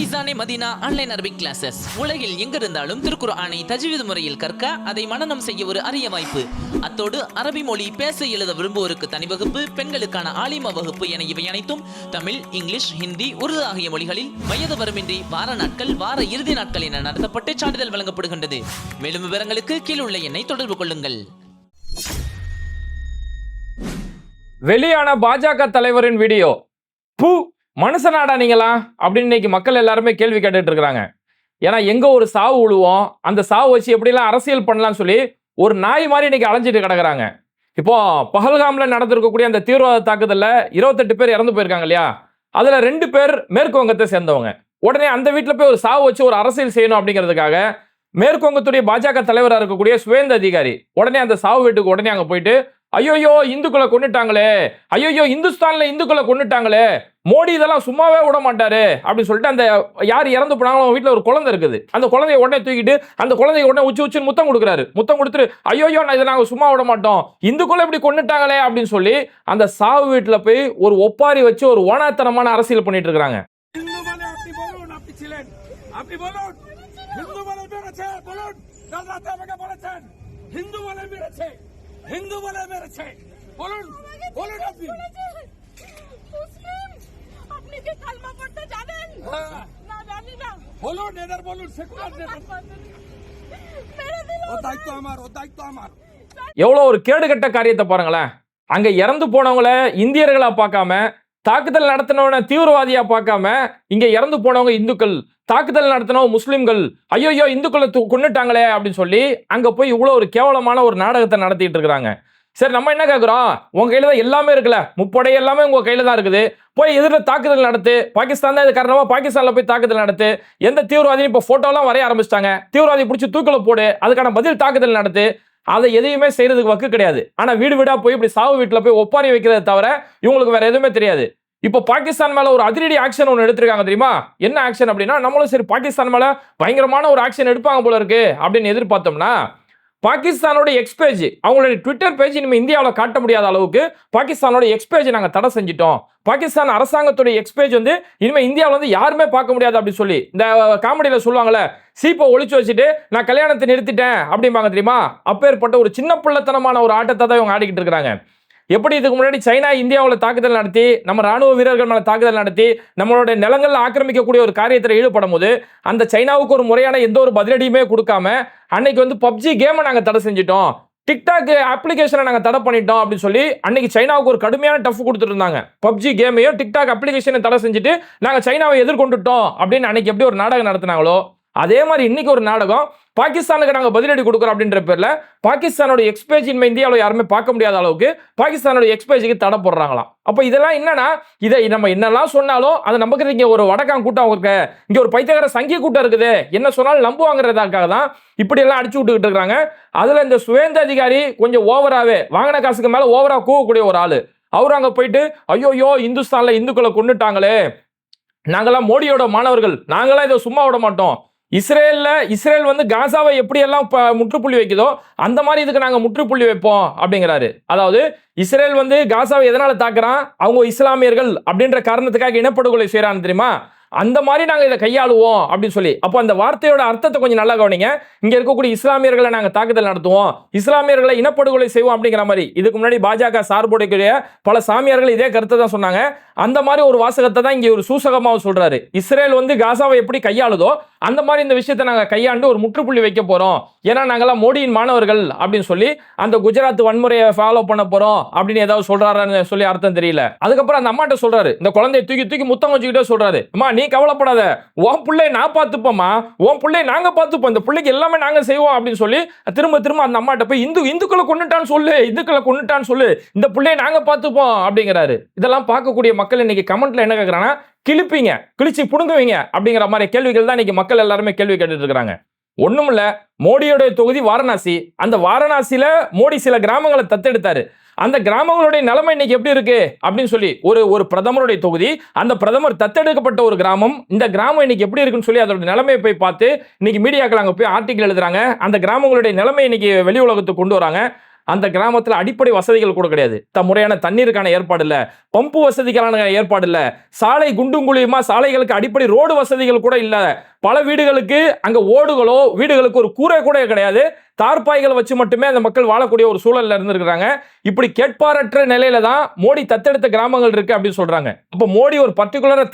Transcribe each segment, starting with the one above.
Faizane Madina online Arabic classes. உலகில் எங்கிருந்தாலும் திருக்குர்ஆனை தஜ்வீத் முறையில் கற்க அதை மனனம் செய்ய ஒரு அரிய வாய்ப்பு. அத்தோடு அரபி மொழி பேச எழுத விரும்புவோருக்கு தனி வகுப்பு, பெண்களுக்கான ஆலிமா வகுப்பு என இவை அனைத்தும் தமிழ், இங்கிலீஷ், ஹிந்தி, உருது ஆகிய மொழிகளில் வயது வரம்பின்றி வார நாட்கள், வார இறுதி நாட்கள் என நடத்தப்பட்டு சான்றிதழ் வழங்கப்படுகின்றது. மேலும் விவரங்களுக்கு கீழுள்ள எண்ணை தொடர்பு கொள்ளுங்கள். வெளியான பாஜக தலைவரின் வீடியோ. மனுஷனாடா நீங்களா அப்படின்னு இன்னைக்கு மக்கள் எல்லாருமே கேள்வி கேட்டுட்டு இருக்கிறாங்க. ஏன்னா எங்க ஒரு சாவு விழுவோம், அந்த சாவு வச்சு எப்படிலாம் அரசியல் பண்ணலாம்னு சொல்லி ஒரு நாய் மாதிரி இன்னைக்கு அலைஞ்சிட்டு கிடக்குறாங்க. இப்போ பஹல்காம்ல நடந்திருக்கக்கூடிய அந்த தீவிரவாத தாக்குதல்ல 28 பேர் இறந்து போயிருக்காங்க இல்லையா? அதுல 2 பேர் மேற்கு வங்கத்தை சேர்ந்தவங்க. உடனே அந்த வீட்டுல போய் ஒரு சாவு வச்சு ஒரு அரசியல் செய்யணும் அப்படிங்கிறதுக்காக மேற்கு வங்கத்துடைய பாஜக தலைவராக இருக்கக்கூடிய சுவேந்த அதிகாரி உடனே அந்த சாவு வீட்டுக்கு உடனே அங்க போயிட்டு, ஐயோயோ இந்துக்களை கொண்டுட்டாங்களே, ஐயோயோ இந்துஸ்தான்ல இந்துக்களை கொண்டுட்டாங்களே, மோடி இதெல்லாம் சும்மாவே விட மாட்டாரு அப்படின்னு சொல்லிட்டு அந்த யார் இறந்து போனாங்களோ அவங்க வீட்டில் ஒரு குழந்தை இருக்குது, அந்த குழந்தைய உடனே தூக்கிட்டு அந்த குழந்தைய உடனே உச்சி முத்தம் கொடுக்குறாரு. முத்தம் கொடுத்துட்டு, ஐயோயோ நான் இதை நாங்கள் சும்மா விட மாட்டோம், இந்துக்களை இப்படி கொண்டுட்டாங்களே அப்படின்னு சொல்லி அந்த சாவு வீட்டில் போய் ஒரு ஒப்பாரி வச்சு ஒரு ஓனாத்தனமான அரசியல் பண்ணிட்டு இருக்காங்க. হিন্দু বলে মেরেছে, বলুন বলুন আপনি মুসলিম, আপনি কি কালমা পড়তে জানেন? না জানি না, বলুন এদের বলুন সেকুলার মেরে দিল, ও দায়িত্ব আমার எவ்வளவு ஒரு கேடுகட்ட காரியத்தை பாருங்களேன். அங்க இறந்து போனவங்கள இந்தியர்களா பார்க்காம, தாக்குதல் நடத்தினவன தீவிரவாதியா பார்க்காம, இங்க இறந்து போனவங்க இந்துக்கள், தாக்குதல் நடத்தினவங்க முஸ்லிம்கள், ஐயோ இந்துக்களை கொன்னுட்டாங்களே அப்படின்னு சொல்லி அங்க போய் இவ்வளவு ஒரு கேவலமான ஒரு நாடகத்தை நடத்திட்டு இருக்காங்க. சரி, நம்ம என்ன கேட்கிறோம்? உங்க கையில தான் எல்லாமே இருக்குல்ல, முப்படை எல்லாமே உங்க கையில தான் இருக்குது, போய் எதிரில் தாக்குதல் நடத்து. பாகிஸ்தான் தான் இது காரணமா பாகிஸ்தான்ல போய் தாக்குதல் நடத்து. எந்த தீவிரவாதியும் இப்ப போட்டோலாம் வரைய ஆரம்பிச்சிட்டாங்க, தீவிரவாதி பிடிச்சி தூக்கில போடு, அதுக்கான பதில் தாக்குதல் நடத்து. அதை எதையுமே செய்யறதுக்கு வக்கு கிடையாது. ஆனா வீடு வீடா போய் இப்படி சாவு வீட்டுல போய் ஒப்பாரி வைக்கிறத தவிர இவங்களுக்கு வேற எதுவுமே தெரியாது. இப்போ பாகிஸ்தான் மேல ஒரு அதிரடி ஆக்ஷன் ஒன்று எடுத்திருக்காங்க தெரியுமா? என்ன ஆக்ஷன் அப்படின்னா, நம்மளும் சரி பாகிஸ்தான் மேல பயங்கரமான ஒரு ஆக்ஷன் எடுப்பாங்க போல இருக்கு அப்படின்னு எதிர்பார்த்தோம்னா, பாகிஸ்தானோட எக்ஸ்பேஜ், அவங்களுடைய ட்விட்டர் பேஜ் இனிமே இந்தியாவில் காட்ட முடியாத அளவுக்கு பாகிஸ்தானோட எக்ஸ்பேஜ் நாங்கள் தடை செஞ்சிட்டோம். பாகிஸ்தான் அரசாங்கத்துடைய எக்ஸ்பேஜ் வந்து இனிமே இந்தியாவில் வந்து யாருமே பார்க்க முடியாது அப்படின்னு சொல்லி இந்த காமெடியில் சொல்லுவாங்கல்ல, சீப்பை ஒழிச்சு வச்சுட்டு நான் கல்யாணத்தை நிறுத்திட்டேன் அப்படிம்பாங்க தெரியுமா? அப்பேற்பட்ட ஒரு சின்ன பிள்ளைத்தனமான ஒரு ஆட்டத்தை தான் இவங்க ஆடிக்கிட்டு இருக்கிறாங்க. எப்படி இதுக்கு முன்னாடி சைனா இந்தியாவில் தாக்குதல் நடத்தி, நம்ம ராணுவ வீரர்கள் மேலே தாக்குதல் நடத்தி நம்மளுடைய நிலங்களில் ஆக்கிரமிக்கக்கூடிய ஒரு காரியத்தில் ஈடுபடும் போது அந்த சைனாவுக்கு ஒரு முறையான எந்த ஒரு பதிலடியுமே கொடுக்காம அன்னைக்கு வந்து பப்ஜி கேமை நாங்கள் தடை செஞ்சிட்டோம், டிக்டாக் அப்ளிகேஷனை நாங்கள் தடை பண்ணிட்டோம் அப்படின்னு சொல்லி அன்னைக்கு சைனாவுக்கு ஒரு கடுமையான டஃப் கொடுத்துட்டு இருந்தாங்க. பப்ஜி கேமையும் டிக்டாக் அப்ளிகேஷனை தடை செஞ்சுட்டு நாங்கள் சைனாவை எதிர்கொண்டுட்டோம் அப்படின்னு அன்னைக்கு எப்படி ஒரு நாடகம் நடத்தினாங்களோ, அதே மாதிரி இன்னைக்கு ஒரு நாடகம் பாகிஸ்தானுக்கு நாங்கள் பதிலடி கொடுக்குறோம் அப்படின்ற பேர்ல பாகிஸ்தானோட எக்ஸ்பேஜ் இனிமே இந்தியாவில் யாருமே பார்க்க முடியாத அளவுக்கு பாகிஸ்தானோட எக்ஸ்பேஜுக்கு தடை போடுறாங்களாம். அப்போ இதெல்லாம் என்னன்னா, இதை நம்ம என்னெல்லாம் சொன்னாலும் அது நமக்கு இங்க ஒரு வடக்கான் கூட்டம் இருக்கு, இங்க ஒரு பைத்தியக்கார சங்கிய கூட்டம் இருக்குது, என்ன சொன்னாலும் நம்புவாங்கிறதுக்காக தான் இப்படி எல்லாம் அடிச்சு விட்டுக்கிட்டு இருக்காங்க. அதுல இந்த சுவேந்த அதிகாரி கொஞ்சம் ஓவராவே வாங்கின காசுக்கு மேல ஓவரா கூவக்கூடிய ஒரு ஆளு. அவரு அங்க போயிட்டு, ஐயோயோ இந்துஸ்தான்ல இந்துக்களை கொண்டுட்டாங்களே, நாங்கெல்லாம் மோடியோட மாணவர்கள், நாங்களாம் இதை சும்மா விட மாட்டோம், இஸ்ரேல் வந்து காசாவை எப்படி எல்லாம் முற்றுப்புள்ளி வைக்குதோ அந்த மாதிரி இதுக்கு நாங்க முற்றுப்புள்ளி வைப்போம் அப்படிங்கிறாரு. அதாவது இஸ்ரேல் வந்து காசாவை எதனால தாக்குறான், அவங்க இஸ்லாமியர்கள் அப்படின்ற காரணத்துக்காக இனப்படுகொலை செய்யறான்னு தெரியுமா? அந்த மாதிரி நாங்க இதை கையாளுவோம் அப்படின்னு சொல்லி. அப்போ அந்த வார்த்தையோட அர்த்தத்தை கொஞ்சம் நல்லா கவனிங்க. இங்க இருக்கக்கூடிய இஸ்லாமியர்களை நாங்க தாக்குதல் நடத்துவோம், இஸ்லாமியர்களை இனப்படுகொலை செய்வோம் அப்படிங்கிற மாதிரி இதுக்கு முன்னாடி பாஜக சார்புடைய பல சாமியார்கள் இதே கருத்தை தான் சொன்னாங்க. அந்த மாதிரி ஒரு வாசகத்தை தான் இங்க ஒரு சூசகமாக சொல்றாரு. இஸ்ரேல் வந்து காசாவை எப்படி கையாளுதோ அந்த மாதிரி இந்த விஷயத்தை நாங்க கையாண்டு ஒரு முற்றுப்புள்ளி வைக்க போறோம், ஏன்னா நாங்கெல்லாம் மோடியின் மாணவர்கள் அப்படின்னு சொல்லி அந்த குஜராத் வன்முறையை ஃபாலோ பண்ண போறோம் அப்படின்னு ஏதாவது சொல்றாருன்னு சொல்லி அர்த்தம் தெரியல. அதுக்கப்புறம் அந்த அம்மாட்ட சொல்றாரு, இந்த குழந்தைய தூக்கி தூக்கி முத்தம் வச்சுக்கிட்டே சொல்றாரு, அம்மா நீ கவலைப்படாத, உன் பிள்ளை நான் பார்த்துப்போம்மா, உன் பிள்ளை நாங்க பார்த்துப்போம், இந்த பிள்ளைக்கு எல்லாமே நாங்க செய்வோம் அப்படின்னு சொல்லி திரும்ப திரும்ப அந்த அம்மாட்ட போய் இந்துக்களை கொண்டுட்டான்னு சொல்லு, இந்துக்களை கொண்டுட்டான்னு சொல்லு, இந்த பிள்ளையை நாங்க பார்த்துப்போம் அப்படிங்கிறாரு. இதெல்லாம் பார்க்கக்கூடிய மக்கள் இன்னைக்கு கமெண்ட்ல என்ன கேட்கறாங்கன்னா, கிழிப்பீங்க, கிழிச்சு புடுங்குவீங்க அப்படிங்கிற மாதிரி கேள்விகள் தான் இன்னைக்கு மக்கள் எல்லாருமே கேள்வி கேட்டுட்டு இருக்காங்க. ஒண்ணும் இல்ல, மோடியோட தொகுதி வாரணாசி, அந்த வாரணாசியில மோடி சில கிராமங்களை தத்தெடுத்தாரு. அந்த கிராமங்களுடைய நிலைமை இன்னைக்கு எப்படி இருக்கு அப்படின்னு சொல்லி ஒரு பிரதமருடைய தொகுதி, அந்த பிரதமர் தத்தெடுக்கப்பட்ட ஒரு கிராமம், இந்த கிராமம் இன்னைக்கு எப்படி இருக்குன்னு சொல்லி அதோட நிலைமையை போய் பார்த்து இன்னைக்கு மீடியாக்கள் அங்க போய் ஆர்டிகல் எழுதுறாங்க. அந்த கிராமங்களுடைய நிலைமை இன்னைக்கு வெளி உலகத்துக்கு கொண்டு வராங்க. அந்த கிராமத்துல அடிப்படை வசதிகள் கூட கிடையாது. முறையான தண்ணீருக்கான ஏற்பாடு இல்ல, பம்பு வசதிக்கான ஏற்பாடு இல்ல, சாலை குண்டும் குழியுமா, சாலைகளுக்கு அடிப்படை ரோடு வசதிகள் கூட இல்ல. பல வீடுகளுக்கு அங்க ஓடுகளோ, வீடுகளுக்கு ஒரு கூரை கூட கிடையாது. தார்பாய்களை வச்சு மட்டுமே அந்த மக்கள் வாழக்கூடிய ஒரு சூழல்ல இருந்திருக்கிறாங்க. இப்படி கேட்பாரற்ற நிலையில தான் மோடி தத்தெடுத்த கிராமங்கள் இருக்கு அப்படின்னு சொல்றாங்க. அப்ப மோடி ஒரு பர்டிகுலரா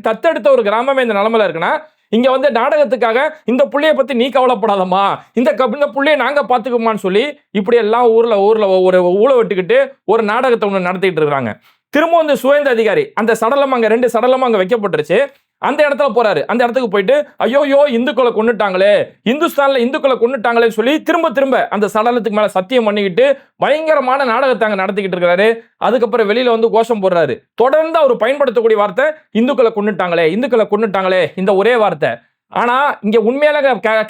தத்தெடுத்த ஒரு கிராமமே இந்த நிலைமையில இருக்குன்னா, இங்க வந்து நாடகத்துக்காக இந்த புள்ளைய பத்தி நீ கவலைப்படாதமா, இந்த புள்ளைய நாங்க பாத்துக்கோமான்னு சொல்லி இப்படி எல்லாம் ஊர்ல ஒரு ஊழ விட்டுக்கிட்டு ஒரு நாடகத்தை ஒண்ணு நடத்திட்டு இருக்காங்க. திரும்ப வந்து சுவேந்த அதிகாரி அந்த சடலம் அங்க 2 சடலம் அங்க வைக்கப்பட்டுருச்சு. அந்த இடத்துல போறாரு. அந்த இடத்துக்கு போயிட்டு ஐயோ இந்துக்களை கொன்னுட்டாங்களே, இந்துஸ்தான்ல இந்துக்களை கொன்னுட்டாங்களே சொல்லி திரும்ப அந்த சடலத்துக்கு மேல சத்தியம் பண்ணிக்கிட்டு பயங்கரமான நாடகத்தை அங்க நடத்திக்கிட்டு இருக்காரு. அதுக்கப்புறம் வெளியில வந்து கோஷம் போடுறாரு. தொடர்ந்து அவர் பயன்படுத்தக்கூடிய வார்த்தை இந்துக்களை கொன்னுட்டாங்களே இந்த ஒரே வார்த்தை. ஆனா இங்க உண்மையில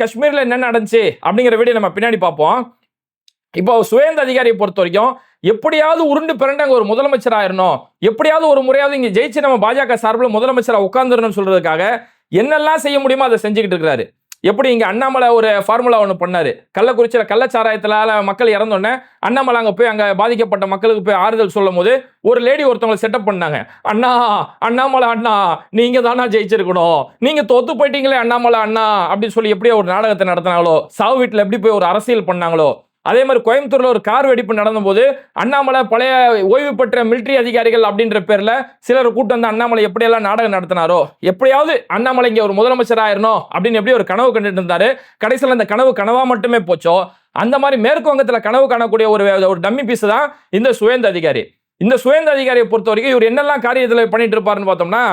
காஷ்மீர்ல என்ன நடந்துச்சு அப்படிங்கிற வீடியோ நம்ம பின்னாடி பார்ப்போம். இப்போ சுவேந்த அதிகாரியை பொறுத்த வரைக்கும் எப்படியாவது உருண்டு பிறண்டு அங்க ஒரு முதலமைச்சர் ஆயிரணும், எப்படியாவது ஒரு முறையாவது இங்க ஜெயிச்சு நம்ம பாஜக சார்பில் முதலமைச்சரா உட்கார்ந்துடணும்னு சொல்றதுக்காக என்னெல்லாம் செய்ய முடியுமோ அதை செஞ்சுக்கிட்டு இருக்கிறாரு. எப்படி இங்க அண்ணாமலை ஒரு ஃபார்முலா ஒன்று பண்ணாரு. கள்ளக்குறிச்சியில கள்ளச்சாராயத்தினால மக்கள் இறந்தோடனே அண்ணாமலை அங்க போய் அங்க பாதிக்கப்பட்ட மக்களுக்கு போய் ஆறுதல் சொல்லும் போது ஒரு லேடி ஒருத்தவங்களை செட்டப் பண்ணாங்க. அண்ணாமலை அண்ணா நீங்க தானா ஜெயிச்சிருக்கணும், நீங்க தோத்து போயிட்டீங்களே அண்ணாமலை அண்ணா அப்படின்னு சொல்லி எப்படியோ ஒரு நாடகத்தை நடத்தினாங்களோ, சாவு வீட்டில் எப்படி போய் ஒரு அரசியல் பண்ணாங்களோ, அதே மாதிரி கோயம்புத்தூர்ல ஒரு கார் வெடிப்பு நடந்த போது அண்ணாமலை பழைய ஓய்வு பெற்ற மிலிட்டரி அதிகாரிகள் அப்படின்ற பேர்ல சிலர் கூட்டம் வந்து அண்ணாமலை எப்படியெல்லாம் நாடகம் நடத்தினாரோ, எப்படியாவது அண்ணாமலை இங்க ஒரு முதலமைச்சர் ஆயிரணும் அப்படின்னு எப்படி ஒரு கனவு கண்டுட்டு இருந்தாரு. கடைசியில் அந்த கனவு கனவா மட்டுமே போச்சோ, அந்த மாதிரி மேற்கு வங்கத்துல கனவு காணக்கூடிய ஒரு டம்மி பீஸ் தான் இந்த சுவேந்த அதிகாரி. இந்த சுவேந்த அதிகாரியை பொறுத்த வரைக்கும் இவர் என்னெல்லாம் காரியத்தில் பண்ணிட்டு இருப்பாருன்னு பார்த்தோம்னா,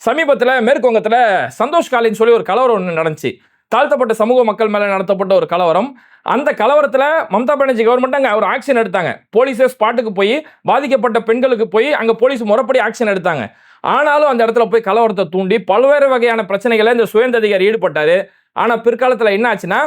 சமீபத்தில் மேற்கு வங்கத்துல சந்தோஷ் காலின்னு சொல்லி ஒரு கலவரம் ஒன்று நடந்துச்சு. தாழ்த்தப்பட்ட சமூக மக்கள் மேல நடத்தப்பட்ட ஒரு கலவரம். அந்த கலவரத்துல மம்தா பானர்ஜி கவர்மெண்ட் அங்க ஒரு ஆக்ஷன் எடுத்தாங்க. போலீஸே ஸ்பாட்டுக்கு போய் பாதிக்கப்பட்ட பெண்களுக்கு போய் அங்க போலீஸ் முறைப்படி ஆக்ஷன் எடுத்தாங்க. ஆனாலும் அந்த இடத்துல போய் கலவரத்தை தூண்டி பல்வேறு வகையான பிரச்சனைகளை இந்த சுவேந்த அதிகாரி ஈடுபட்டாரு. ஆனா பிற்காலத்துல என்ன ஆச்சுன்னா,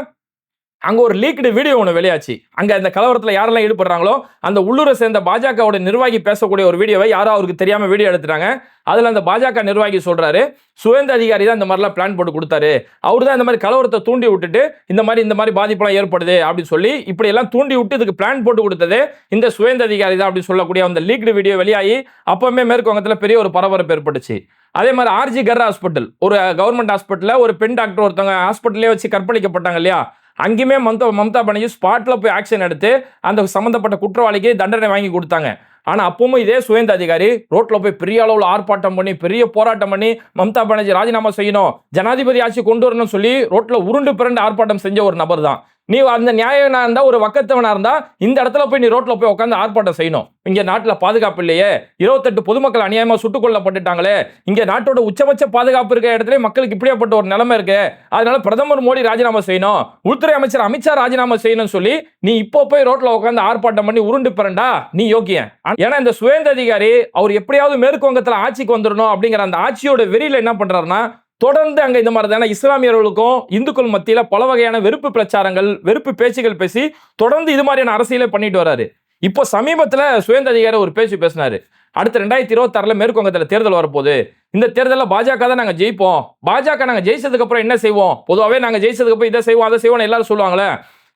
அங்க ஒரு லீக்டு வீடியோ ஒன்று வெளியாச்சு. அங்க இந்த கலவரத்தில் யாரெல்லாம் ஈடுபடுறாங்களோ அந்த உள்ளூரை சேர்ந்த பாஜகவோட நிர்வாகி பேசக்கூடிய ஒரு வீடியோவை யாரோ அவருக்கு தெரியாம வீடியோ எடுத்துட்டாங்க. அதுல அந்த பாஜக நிர்வாகி சொல்றாரு, சுவேந்த அதிகாரி தான் இந்த மாதிரிலாம் பிளான் போட்டு கொடுத்தாரு, அவர் தான் இந்த மாதிரி கலவரத்தை தூண்டி விட்டுட்டு இந்த மாதிரி பாதிப்பெல்லாம் ஏற்படுது அப்படின்னு சொல்லி இப்படி எல்லாம் தூண்டி விட்டு இதுக்கு பிளான் போட்டு கொடுத்தது இந்த சுவேந்த அதிகாரி தான் அப்படின்னு சொல்லக்கூடிய அந்த லீக்டு வீடியோ வெளியாகி அப்பவுமே மேற்கு வங்கத்தில் பெரிய ஒரு பரபரப்பு ஏற்பட்டுச்சு. அதே மாதிரி ஆர்ஜி கர் ஹாஸ்பிட்டல், ஒரு கவர்மெண்ட் ஹாஸ்பிட்டல்ல ஒரு பெண் டாக்டர் ஒருத்தவங்க ஹாஸ்பிட்டலே வச்சு கற்பழிக்கப்பட்டாங்க இல்லையா, அங்கேயுமே மம்தா பானர்ஜி ஸ்பாட்ல போய் ஆக்ஷன் எடுத்து அந்த சம்பந்தப்பட்ட குற்றவாளிக்கு தண்டனை வாங்கி கொடுத்தாங்க. ஆனா அப்பவும் இதே சுவேந்த அதிகாரி ரோட்ல போய் பெரிய அளவில் ஆர்ப்பாட்டம் பண்ணி பெரிய போராட்டம் பண்ணி மம்தா பானர்ஜி ராஜினாமா செய்யணும், ஜனாதிபதி ஆட்சி கொண்டு வரணும்னு சொல்லி ரோட்ல உருண்டு பிறண்டு ஆர்ப்பாட்டம் செஞ்ச ஒரு நபர் தான். நீ அந்த நியாயனா இருந்தா, ஒரு வக்கத்தவனா இருந்தா இந்த இடத்துல போய் நீ ரோட்ல போய் உட்காந்து ஆர்ப்பாட்டம் செய்யணும். இங்க நாட்டுல பாதுகாப்பு இல்லையே, 28 பொதுமக்கள் அநியாயமா சுட்டுக் கொல்லப்பட்டுட்டாங்களே, இங்க நாட்டோட உச்சபட்ச பாதுகாப்பு இருக்க இடத்துல மக்களுக்கு இப்படியாப்பட்ட ஒரு நிலைமை இருக்கு, அதனால பிரதமர் மோடி ராஜினாமா செய்யணும், உள்துறை அமைச்சர் அமித்ஷா ராஜினாமா செய்யணும்னு சொல்லி நீ இப்போ போய் ரோட்ல உட்காந்து ஆர்ப்பாட்டம் பண்ணி உருண்டு பிறண்டா நீ யோக்கியன். ஏன்னா இந்த சுவேந்த அதிகாரி அவர் எப்படியாவது மேற்கு வங்கத்துல ஆட்சிக்கு வந்துடணும் அப்படிங்கிற அந்த ஆட்சியோட வெறியில என்ன பண்றாருன்னா, தொடர்ந்து அங்க இந்த மாதிரி தானே இஸ்லாமியர்களுக்கும் இந்துக்கள் மத்தியில பல வகையான வெறுப்பு பிரச்சாரங்கள், வெறுப்பு பேச்சுகள் பேசி தொடர்ந்து இது மாதிரியான அரசியலை பண்ணிட்டு வராரு. இப்போ சமீபத்துல சுவேந்த அதிகாரி ஒரு பேச்சு பேசினாரு. அடுத்த 2026 மேற்கு வங்கத்துல தேர்தல் வரப்போகுது, இந்த தேர்தலில் பாஜக தான் நாங்க ஜெயிப்போம், பாஜக நாங்க ஜெயிச்சதுக்கு அப்புறம் என்ன செய்வோம், பொதுவாகவே நாங்க ஜெயிச்சதுக்கு அப்புறம் இதை செய்வோம் அதை செய்வோம் எல்லாரும் சொல்லுவாங்களே,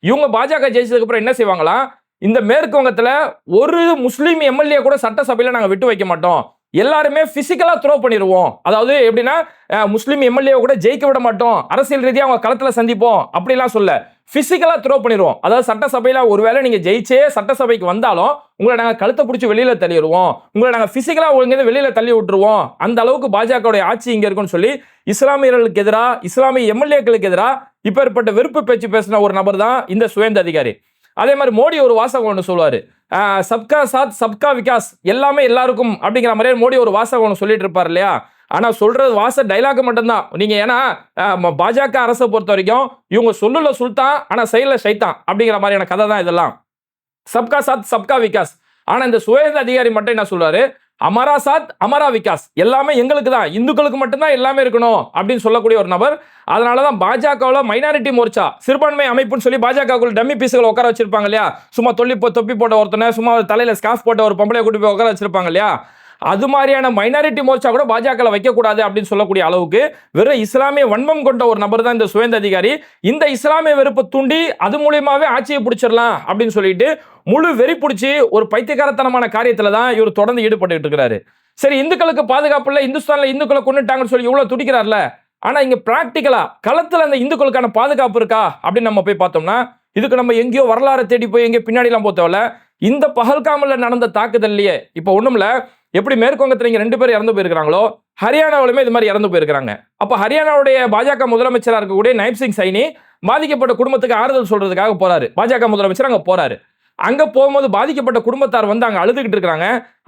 இவங்க பாஜக ஜெயிச்சதுக்கு அப்புறம் என்ன செய்வாங்களா, இந்த மேற்கு வங்கத்துல ஒரு முஸ்லீம் எம்எல்ஏ கூட சட்டசபையில நாங்க விட்டு வைக்க மாட்டோம், எல்லாருமே பிசிக்கலா த்ரோ பண்ணிடுவோம். அதாவது எப்படின்னா, முஸ்லீம் எம்எல்ஏ கூட ஜெயிக்க விட மாட்டோம், அரசியல் ரீதியாக அவங்க களத்துல சந்திப்போம் அப்படிலாம் சொல்ல, பிசிக்கலா த்ரோ பண்ணிடுவோம். அதாவது சட்டசபையில ஒருவேளை நீங்க ஜெயிச்சே சட்டசபைக்கு வந்தாலும் உங்களை நாங்க கழுத்தை பிடிச்சி வெளியில தள்ளிடுவோம், உங்களை நாங்க பிசிக்கலா ஒழுங்கு வெளியில தள்ளி விட்டுருவோம், அந்த அளவுக்கு பாஜக ஆட்சி இங்க இருக்குன்னு சொல்லி இஸ்லாமியர்களுக்கு எதிராக, இஸ்லாமிய எம்எல்ஏக்களுக்கு எதிராக இப்பேற்பட்ட வெறுப்பு பேச்சு பேசின ஒரு நபர் தான் இந்த சுவேந்த அதிகாரி. அதே மாதிரி மோடி ஒரு வாசகம் ஒன்று சொல்லுவாரு, சப்கா சாத் சப்கா விகாஸ், எல்லாமே எல்லாருக்கும் அப்படிங்கிற மாதிரியே மோடி ஒரு வாசகம் ஒன்று சொல்லிட்டு இருப்பார் இல்லையா. ஆனா சொல்றது டைலாக் மட்டும்தான். நீங்க ஏன்னா பாஜக அரசை பொறுத்த வரைக்கும் இவங்க சொல்லுல சுல்தான் ஆனா செயல சைத்தான் அப்படிங்கிற மாதிரியான கதை தான் இதெல்லாம். சப்கா சாத் சப்கா விகாஸ். ஆனா இந்த சுவேந்த அதிகாரி மட்டும் என்ன சொல்றாரு, அமரா சாத் அமரா விகாஸ், எல்லாமே எங்களுக்கு தான், இந்துக்களுக்கு மட்டும்தான் எல்லாமே இருக்கணும் அப்படின்னு சொல்லக்கூடிய ஒரு நபர். அதனாலதான் பாஜகவில் மைனாரிட்டி மோர்ச்சா, சிறுபான்மை அமைப்புன்னு சொல்லி பாஜகவுக்குள்ள டம்மி பீஸுகளை உட்கார வச்சிருப்பாங்க இல்லையா, சும்மா தொப்பி போட்ட ஒருத்தனை, சும்மா தலையில ஸ்கார்ஃப் போட்ட ஒரு பொம்பளை கூட்டி போய் உட்கார வச்சிருப்பாங்க இல்லையா, அது மாதிரியான மைனாரிட்டி மோர்ச்சா கூட பாஜக வைக்கக்கூடாது அப்படின்னு சொல்லக்கூடிய அளவுக்கு வெறும் இஸ்லாமிய வன்மம் கொண்ட ஒரு நபர் தான் இந்த சுவேந்த அதிகாரி. இந்த இஸ்லாமிய வெறுப்பை தூண்டி அது மூலியமாவே ஆட்சியை பிடிச்சிடலாம் அப்படின்னு சொல்லிட்டு முழு வெறி பிடிச்சி ஒரு பைத்தியக்காரத்தனமான காரியத்துல தான் இவர் தொடர்ந்து ஈடுபட்டு இருக்கிறாரு. சரி, இந்துக்களுக்கு பாதுகாப்பு இல்லை, இந்துஸ்தான்ல இந்துக்களை கொண்டுட்டாங்கன்னு சொல்லி இவ்வளவு துடிக்கிறார்ல, ஆனா இங்க பிராக்டிகலா களத்துல அந்த இந்துக்களுக்கான பாதுகாப்பு இருக்கா அப்படின்னு நம்ம போய் பார்த்தோம்னா, இதுக்கு நம்ம எங்கேயோ வரலாறு தேடி போய் எங்கேயோ பின்னாடி எல்லாம் போத்தவல, இந்த பஹல்காம்ல நடந்த தாக்குதல்லையே இப்ப ஒண்ணுமில்ல, எப்படி மேற்குவங்கத்துல இங்க 2 பேர் இறந்து போயிருக்காங்களோ, ஹரியானாவிலுமே இது மாதிரி இறந்து போயிருக்காங்க. அப்ப ஹரியானாவுடைய பாஜக முதலமைச்சராக இருக்கக்கூடிய நைப் சிங் சைனி பாதிக்கப்பட்ட குடும்பத்துக்கு ஆறுதல் சொல்றதுக்காக போறாரு. பாஜக முதலமைச்சர் அங்க போறாரு. அங்க போகும்போது பாதிக்கப்பட்ட குடும்பத்தார் வந்து அங்க அழுதுகிட்டு இருக்காங்க.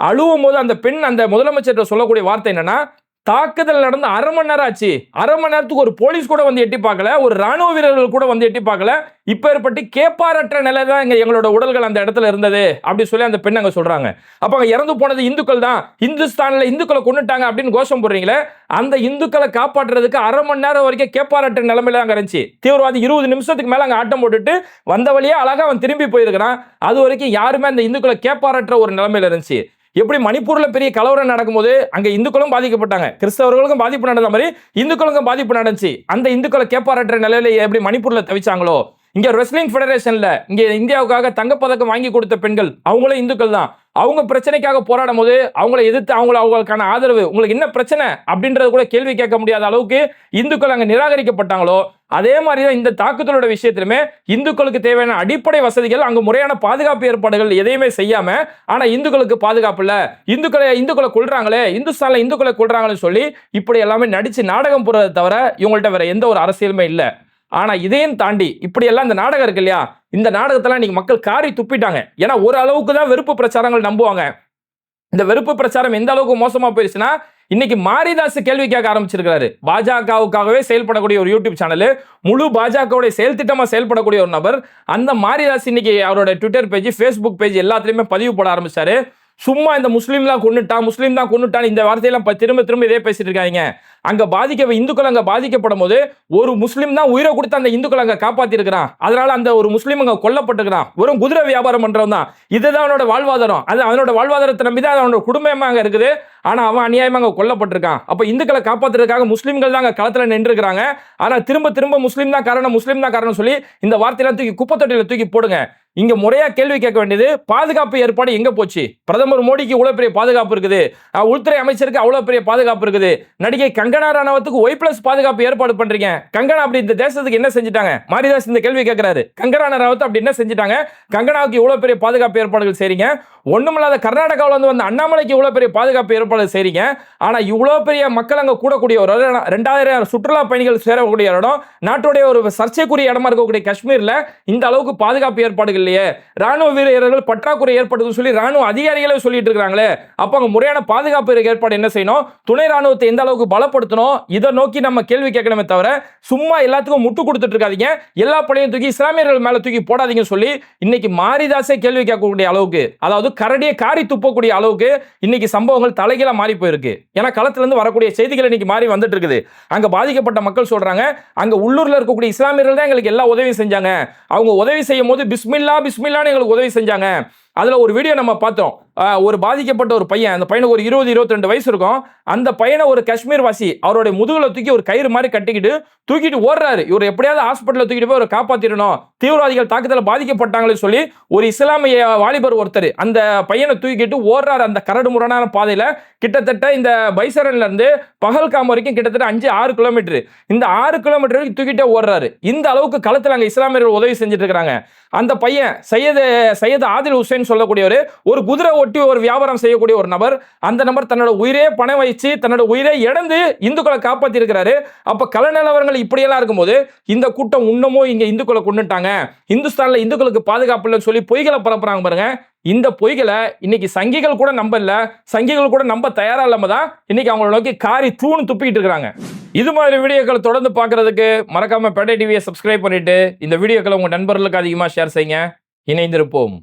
அழுவும் போது அந்த பெண் அந்த முதலமைச்சர் சொல்லக்கூடிய வார்த்தை என்னன்னா, தாக்குதல் நடந்து 1/2 மணி நேரம் ஆச்சு, 1/2 மணி நேரத்துக்கு ஒரு போலீஸ் கூட வந்து எட்டி பார்க்கல, ஒரு ராணுவ வீரர்கள் கூட வந்து எட்டி பார்க்கல, இப்ப ஏற்பட்டு கேப்பாரற்ற நிலை தான் இங்க எங்களோட உடல்கள் அந்த இடத்துல இருந்தது அப்படி சொல்லி அந்த பெண் அங்க சொல்றாங்க. அப்ப அங்க இறந்து போனது இந்துக்கள் தான், இந்துஸ்தான்ல இந்துக்களை கொண்டுட்டாங்க அப்படின்னு கோஷம் போடுறீங்களே, அந்த இந்துக்களை காப்பாற்றுறதுக்கு 1/2 மணி நேரம் வரைக்கும் கேப்பாரற்ற நிலைமையில அங்க இருந்துச்சு. தீவிரவாதி 20 நிமிஷத்துக்கு மேல அங்க ஆட்டம் போட்டுட்டு வந்த வழியே அழகா அவன் திரும்பி போயிருக்கிறான். அது வரைக்கும் யாருமே அந்த இந்துக்களை கேப்பாரற்ற ஒரு நிலைமையில இருந்துச்சு. எப்படி மணிப்பூர்ல பெரிய கலவரம் நடக்கும்போது அங்க இந்துக்களும் பாதிக்கப்பட்டாங்க, கிறிஸ்தவர்களுக்கும் பாதிப்பு நடந்த மாதிரி இந்துக்களுக்கும் பாதிப்பு நடந்துச்சு. அந்த இந்துக்களை கேப்பாரற்ற நிலையில எப்படி மணிப்பூர்ல தவிச்சாங்களோ, இங்க ரெஸ்லிங் ஃபெடரேஷன்ல இங்க இந்தியாவுக்காக தங்கப்பதக்கம் வாங்கி கொடுத்த பெண்கள் அவங்களும் இந்துக்கள் தான். அவங்க பிரச்சனைக்காக போராடும் போது அவங்களை எதிர்த்து அவங்களுக்கான ஆதரவு, உங்களுக்கு என்ன பிரச்சனை அப்படின்றது கூட கேள்வி கேட்க முடியாத அளவுக்கு இந்துக்கள் அங்க நிராகரிக்கப்பட்டாங்களோ, அதே மாதிரி தான் இந்த தாக்குதலோட விஷயத்திலுமே இந்துக்களுக்கு தேவையான அடிப்படை வசதிகள், அங்க முறையான பாதுகாப்பு ஏற்பாடுகள் எதையுமே செய்யாம, ஆனா இந்துக்களுக்கு பாதுகாப்பு இல்ல, இந்துக்களை கொல்றாங்களே, இந்துஸ்தான்ல இந்துக்களை கொல்றாங்கன்னு சொல்லி இப்படி எல்லாமே நடிச்சு நாடகம் போடுறதை தவிர இவங்கள்ட்ட வேற எந்த ஒரு அரசியலுமே இல்ல. ஆனா இதையும் தாண்டி இப்படி எல்லாம் இந்த நாடகம் இருக்கு இல்லையா, இந்த நாடகத்தெல்லாம் இன்னைக்கு மக்கள் காரி துப்பிட்டாங்க. ஏன்னா ஒரு அளவுக்கு தான் வெறுப்பு பிரச்சாரங்கள் நம்புவாங்க. இந்த வெறுப்பு பிரச்சாரம் எந்த அளவுக்கு மோசமா போயிருச்சுன்னா, இன்னைக்கு மாரிதாஸ் கேள்வி கேட்க ஆரம்பிச்சிருக்காரு. பாஜகவுக்காகவே செயல்படக்கூடிய ஒரு யூடியூப் சேனல், முழு பாஜகவுடைய செயல் திட்டமா செயல்படக்கூடிய ஒரு நபர், அந்த மாரிதாஸ் இன்னைக்கு அவரோட ட்விட்டர் பேஜ், ஃபேஸ்புக் பேஜ் எல்லாத்துலயுமே பதிவு போட ஆரம்பிச்சாரு. சும்மா இந்த முஸ்லீம் தான் கொன்னுட்டான் இந்த வார்த்தையெல்லாம் திரும்ப திரும்ப இதே பேசிட்டு இருக்காங்க. அங்க இந்துக்கள் அங்க பாதிக்கப்படும் போது ஒரு முஸ்லீம் தான் உயிரை கொடுத்து அந்த இந்துக்கள் அங்க காப்பாத்தி இருக்கிறான். அதனால அந்த ஒரு முஸ்லீம் அங்க கொல்லப்பட்டிருக்கிறான். வெறும் குதிரை வியாபாரம் பண்றவன் தான், இதுதான் அவனோட வாழ்வாதாரம். அது அவனோட வாழ்வாதாரத்தை நம்பி தான் அவனோட குடும்பமா அங்க இருக்குது. ஆனா அவன் அநியாயமா அங்க கொல்லப்பட்டிருக்கான். அப்ப இந்துக்களை காப்பாத்துறதுக்காக முஸ்லீம்கள் தான் அங்க களத்துல நின்று இருக்காங்க. ஆனா திரும்ப திரும்ப முஸ்லீம் தான் காரணம் சொல்லி இந்த வார்த்தையெல்லாம் தூக்கி குப்பை தொட்டியில தூக்கி போடுங்க. இங்க முறையா கேள்வி கேட்க வேண்டியது, பாதுகாப்பு ஏற்பாடு எங்க போச்சு? பிரதமர் மோடிக்கு இவ்வளவு பெரிய பாதுகாப்பு இருக்குது, உள்துறை அமைச்சருக்கு அவ்வளவு பெரிய பாதுகாப்பு இருக்குது, நடிகை கங்கனா ராணாவத்துக்கு Y+ பாதுகாப்பு ஏற்பாடு பண்றீங்க. கங்கனா அப்படி இந்த தேசத்துக்கு என்ன செஞ்சிட்டாங்க? மாரிதாஸ் இந்த கேள்வி கேட்கிறாரு. கங்கனா ராணாவத் அப்படி என்ன செஞ்சிட்டாங்க? கங்கனாவுக்கு இவ்வளவு பெரிய பாதுகாப்பு ஏற்பாடுகள் செய்றீங்க. ஒண்ணுமில்லாத கர்நாடகாவில் வந்த அண்ணாமலைக்கு இவ்வளவு பெரிய பாதுகாப்பு ஏற்பாடு செய்றீங்க. ஆனா இவ்வளவு பெரிய மக்கள் அங்க கூடக்கூடிய ஒரு 2000 சுற்றுலா பயணிகள் சேரக்கூடிய இடம், நாட்டுடைய ஒரு சர்ச்சைக்குரிய இடமா இருக்கக்கூடிய காஷ்மீர்ல இந்த அளவுக்கு பாதுகாப்பு ஏற்பாடுகள் இல்லையே, ராணுவ வீரர்கள் பற்றாக்குறை ஏற்படுதுன்னு சொல்லி ராணுவ அதிகாரிகளே சொல்லிட்டு இருக்காங்களே, அப்ப அங்க முறையான பாதுகாப்பு ஏற்பாடு என்ன செய்யணும்? துணை ராணுவத்தை எந்த அளவுக்கு பலப்படுத்தணும்? இதை நோக்கி நம்ம கேள்வி கேட்கணுமே தவிர சும்மா எல்லாத்துக்கும் முட்டு கொடுத்துட்டு இருக்காதீங்க, எல்லா பழையும் தூக்கி இஸ்லாமியர்கள் மேல தூக்கி போடாதீங்கன்னு சொல்லி இன்னைக்கு மாரிதாசே கேள்வி கேட்கக்கூடிய அளவுக்கு, அதாவது கரடியை காரி துப்பக்கூடிய அளவுக்கு இன்னைக்கு சம்பவங்கள் தலைகீழா மாறி போயிருக்கு. ஏன்னா களத்துல இருந்து வரக்கூடிய செய்திகள் இன்னைக்கு மாறி வந்துட்டு இருக்குது. அங்க பாதிக்கப்பட்ட மக்கள் சொல்றாங்க, அங்க உள்ளூர்ல இருக்கக்கூடிய இஸ்லாமியர்கள் தான் எங்களுக்கு எல்லா உதவியும் செஞ்சாங்க. அவங்க உதவி செய்யும் போது பிஸ்மில்லான்னு எங்களுக்கு உதவி செஞ்சாங்க. அதுல ஒரு வீடியோ நம்ம பார்த்தோம். ஒரு பாதிக்கப்பட்ட ஒரு பையன், அந்த பையனுக்கு ஒரு 20-22 வயசு இருக்கும். அந்த பையனை ஒரு காஷ்மீர் வாசி அவருடைய முதுகுல தூக்கி ஒரு கயிறு மாதிரி தூக்கிட்டு ஓடுறாரு. இவர் எப்படியாவது ஹாஸ்பிட்டல்ல தூக்கிட்டு போய் ஒரு காப்பாத்திரணும், தீவிரவாதிகள் தாக்குதல பாதிக்கப்பட்டாங்களே சொல்லி ஒரு இஸ்லாமிய வாலிபர் ஒருத்தர் அந்த பையனை தூக்கிட்டு ஓடுறாரு. அந்த கரடு முரடான பாதையில கிட்டத்தட்ட இந்த பைசரன்ல இருந்து பஹல்காம் வரைக்கும் கிட்டத்தட்ட 5-6 கிலோமீட்டர், இந்த 6 கிலோமீட்டர் வரைக்கும் தூக்கிட்டே ஓடுறாரு. இந்த அளவுக்கு களத்துல அங்க இஸ்லாமியர்கள் உதவி செஞ்சுட்டு இருக்காங்க. அந்த பையன் சையது ஆதில் ஹுசைன் சொல்லக்கூடியவர், ஒரு குதிரை ஒட்டி ஒரு வியாபாரம் செய்யக்கூடிய ஒரு நபர். அந்த நபர் தன்னோட உயிரே பணம் வச்சு தன்னோட உயிரை இழந்து இந்துக்களை காப்பாத்தி இருக்கிறாரு. அப்ப கள நிலவரங்கள் இப்படியெல்லாம் இருக்கும்போது இந்த கூட்டம் இன்னமும் இங்க இந்துக்களை கொண்டுட்டாங்க, இந்துஸ்தான்ல இந்துக்களுக்கு பாதுகாப்பு இல்லைன்னு சொல்லி பொய்களை பரப்புறாங்க பாருங்க. இந்த பொய்களை இன்னைக்கு சங்கிகள் கூட நம்பல, சங்கிகள் கூட நம்ப தயாரா இல்லாம தான் இன்னைக்கு அவங்களை நோக்கி காரி தூண் துப்பிட்டு இருக்காங்க. இது மாதிரி வீடியோக்களை தொடர்ந்து பார்க்கறதுக்கு மறக்காம பேட்டை டிவியை சப்ஸ்கிரைப் பண்ணிட்டு இந்த வீடியோக்களை உங்க நண்பர்களுக்கு அதிகமா ஷேர் செய்யுங்க. இணைந்திருப்போம்.